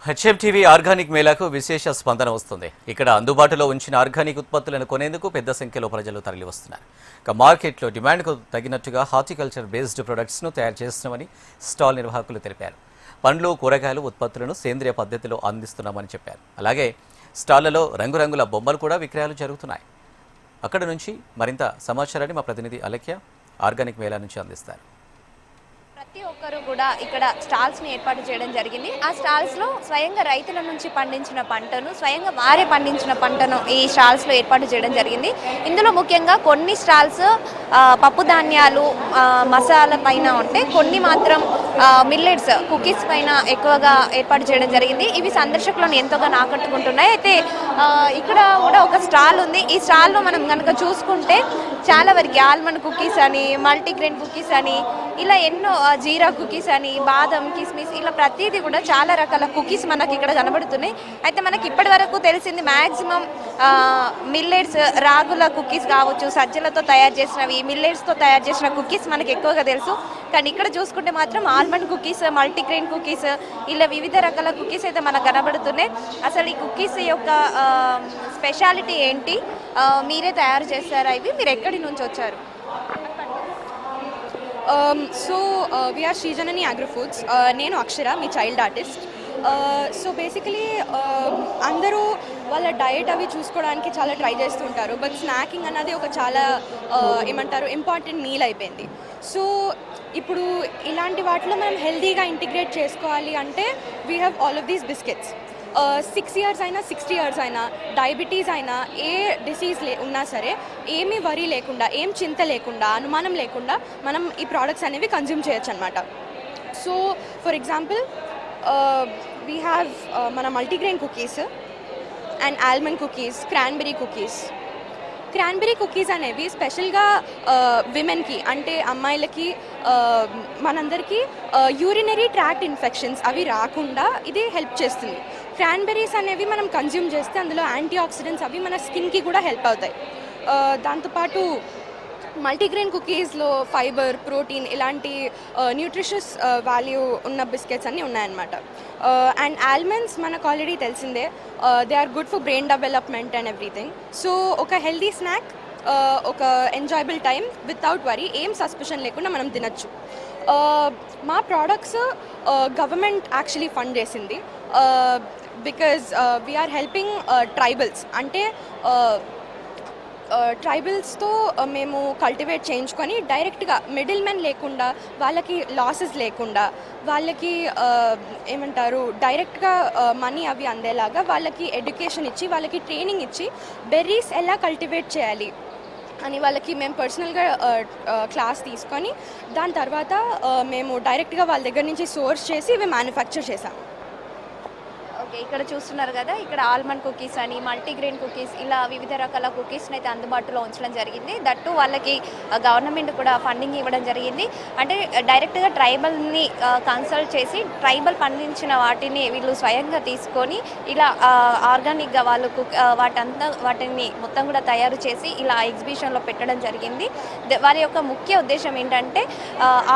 HMTV organic మేళాకు విశేష స్పందన వస్తుంది. ఇక్కడ అందుబాటులో ఉంచిన ఆర్గానిక్ ఉత్పత్తులను కొనేందుకు పెద్ద సంఖ్యలో ప్రజలు తరలివస్తున్నారు. ఇక మార్కెట్లో డిమాండ్కు తగినట్టుగా హార్టికల్చర్ బేస్డ్ ప్రొడక్ట్స్ను తయారు చేస్తున్నామని స్టాల్ నిర్వాహకులు తెలిపారు. పండ్లు, కూరగాయలు ఉత్పత్తులను సేంద్రియ పద్ధతిలో అందిస్తున్నామని చెప్పారు. అలాగే స్టాళ్లలో రంగురంగుల బొమ్మలు కూడా విక్రయాలు జరుగుతున్నాయి. అక్కడ నుంచి మరింత సమాచారాన్ని మా ప్రతినిధి అలక్య ఆర్గానిక్ మేళా నుంచి అందిస్తారు. ప్రతి ఒక్కరు కూడా ఇక్కడ స్టాల్స్ని ఏర్పాటు చేయడం జరిగింది. ఆ స్టాల్స్లో స్వయంగా రైతుల నుంచి పండించిన పంటను, స్వయంగా వారే పండించిన పంటను ఈ స్టాల్స్లో ఏర్పాటు చేయడం జరిగింది. ఇందులో ముఖ్యంగా కొన్ని స్టాల్స్ పప్పు ధాన్యాలు, మసాలా పైన ఉంటే కొన్ని మాత్రం మిల్లెట్స్, కుకీస్ పైన ఎక్కువగా ఏర్పాటు చేయడం జరిగింది. ఇవి సందర్శకులను ఎంతోగా ఆకట్టుకుంటున్నాయి. అయితే ఇక్కడ కూడా ఒక స్టాల్ ఉంది. ఈ స్టాల్లో మనం కనుక చూసుకుంటే చాలా వరకు ఆల్మండ్ కుకీస్ అని, మల్టీగ్రెయిన్ కుకీస్ అని, ఇలా ఎన్నో జీరా కుకీస్ అని, బాదం, కిస్మిస్, ఇలా ప్రతిదీ కూడా చాలా రకాల కుకీస్ మనకి ఇక్కడ కనబడుతున్నాయి. అయితే మనకి ఇప్పటి వరకు తెలిసింది మ్యాక్సిమం మిల్లెట్స్, రాగుల కుకీస్ కావచ్చు, సజ్జలతో తయారు చేసినవి, మిల్లెట్స్తో తయారు చేసిన కుకీస్ మనకి ఎక్కువగా తెలుసు. కానీ ఇక్కడ చూసుకుంటే మాత్రం ఆల్మండ్ కుకీస్, మల్టీగ్రెయిన్ కుకీస్, ఇలా వివిధ రకాల కుకీస్ అయితే మనకు కనబడుతున్నాయి. అసలు ఈ కుకీస్ యొక్క స్పెషాలిటీ ఏంటి, మీరే తయారు చేస్తారా, ఇవి మీరు ఎక్కడి నుంచి వచ్చారు? We are Srijanani Agro Foods. నేను అక్షర, మీ చైల్డ్ ఆర్టిస్ట్. సో బేసికలీ అందరూ వాళ్ళ డయట్ అవి చూసుకోవడానికి చాలా ట్రై చేస్తుంటారు. బట్ స్నాకింగ్ అన్నది ఒక చాలా ఏమంటారు ఇంపార్టెంట్ మీల్ అయిపోయింది. సో ఇప్పుడు ఇలాంటి వాటిలో మనం హెల్తీగా ఇంటిగ్రేట్ చేసుకోవాలి అంటే we have all of these biscuits. 6 years అయినా 60 years అయినా, డయాబెటీస్ అయినా, ఏ డిసీజ్ ఉన్నా సరే ఏమీ వరీ లేకుండా, ఏం చింత లేకుండా, అనుమానం లేకుండా మనం ఈ ప్రోడక్ట్స్ అనేవి కన్జ్యూమ్ చేయొచ్చు అనమాట. So for example we have మన multigrain cookies and almond cookies, cranberry cookies. Cranberry cookies అనేవి స్పెషల్గా విమెన్కి, అంటే అమ్మాయిలకి, మనందరికీ యూరినరీ ట్రాక్ట్ ఇన్ఫెక్షన్స్ అవి రాకుండా ఇది హెల్ప్ చేస్తుంది. క్రాన్బెర్రీస్ అనేవి మనం కన్జ్యూమ్ చేస్తే అందులో యాంటీ ఆక్సిడెంట్స్ అవి మన స్కిన్కి కూడా హెల్ప్ అవుతాయి. దాంతోపాటు మల్టీగ్రెయిన్ కుకీస్లో ఫైబర్, ప్రోటీన్ ఇలాంటి న్యూట్రిషియస్ వాల్యూ ఉన్న బిస్కెట్స్ అన్నీ ఉన్నాయన్నమాట. అండ్ ఆల్మండ్స్ మనకు ఆల్రెడీ తెలిసిందే, they are good for brain development and everything. So ఒక హెల్దీ స్నాక్, ఒక ఎంజాయబుల్ టైం వితౌట్ వరీ, ఏం సస్పెషన్ లేకుండా మనం తినచ్చు. మా ప్రోడక్ట్స్ గవర్నమెంట్ యాక్చువల్లీ ఫండ్ చేసింది. బికాజ్ వీఆర్ హెల్పింగ్ ట్రైబల్స్, అంటే ట్రైబల్స్తో మేము కల్టివేట్ చేయించుకొని డైరెక్ట్గా మిడిల్ మెన్ లేకుండా, వాళ్ళకి లాసెస్ లేకుండా, వాళ్ళకి ఏమంటారు డైరెక్ట్గా మనీ అవి అందేలాగా వాళ్ళకి ఎడ్యుకేషన్ ఇచ్చి, వాళ్ళకి ట్రైనింగ్ ఇచ్చి బెర్రీస్ ఎలా కల్టివేట్ చేయాలి అని వాళ్ళకి మేము పర్సనల్గా క్లాస్ తీసుకొని దాని తర్వాత మేము డైరెక్ట్గా వాళ్ళ దగ్గర నుంచి సోర్స్ చేసి ఇవి మ్యానుఫ్యాక్చర్ చేసాము. ఓకే, ఇక్కడ చూస్తున్నారు కదా, ఇక్కడ ఆల్మండ్ కుకీస్ అని, మల్టీగ్రెయిన్ కుకీస్, ఇలా వివిధ రకాల కుకీస్ని అయితే అందుబాటులో ఉంచడం జరిగింది. దట్టు వాళ్ళకి గవర్నమెంట్ కూడా ఫండింగ్ ఇవ్వడం జరిగింది. అంటే డైరెక్ట్గా ట్రైబల్ని కన్సల్ట్ చేసి ట్రైబల్ పండించిన వాటిని వీళ్ళు స్వయంగా తీసుకొని ఇలా ఆర్గానిక్గా వాళ్ళు వాటిని మొత్తం కూడా తయారు చేసి ఇలా ఎగ్జిబిషన్లో పెట్టడం జరిగింది. వారి యొక్క ముఖ్య ఉద్దేశం ఏంటంటే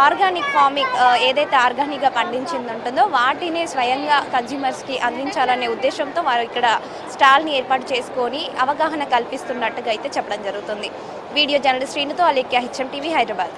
ఆర్గానిక్ ఫార్మింగ్ ఏదైతే ఆర్గానిక్గా పండించింది ఉంటుందో వాటిని స్వయంగా కన్జ్యూమర్స్కి అందించాలనే ఉద్దేశంతో వారు ఇక్కడ స్టాల్ని ఏర్పాటు చేసుకొని అవగాహన కల్పిస్తున్నట్టుగా అయితే చెప్పడం జరుగుతుంది. వీడియో జర్నలిస్ట్ శ్రీనుతో అలేఖ్య, హెచ్ఎంటీవీ, హైదరాబాద్.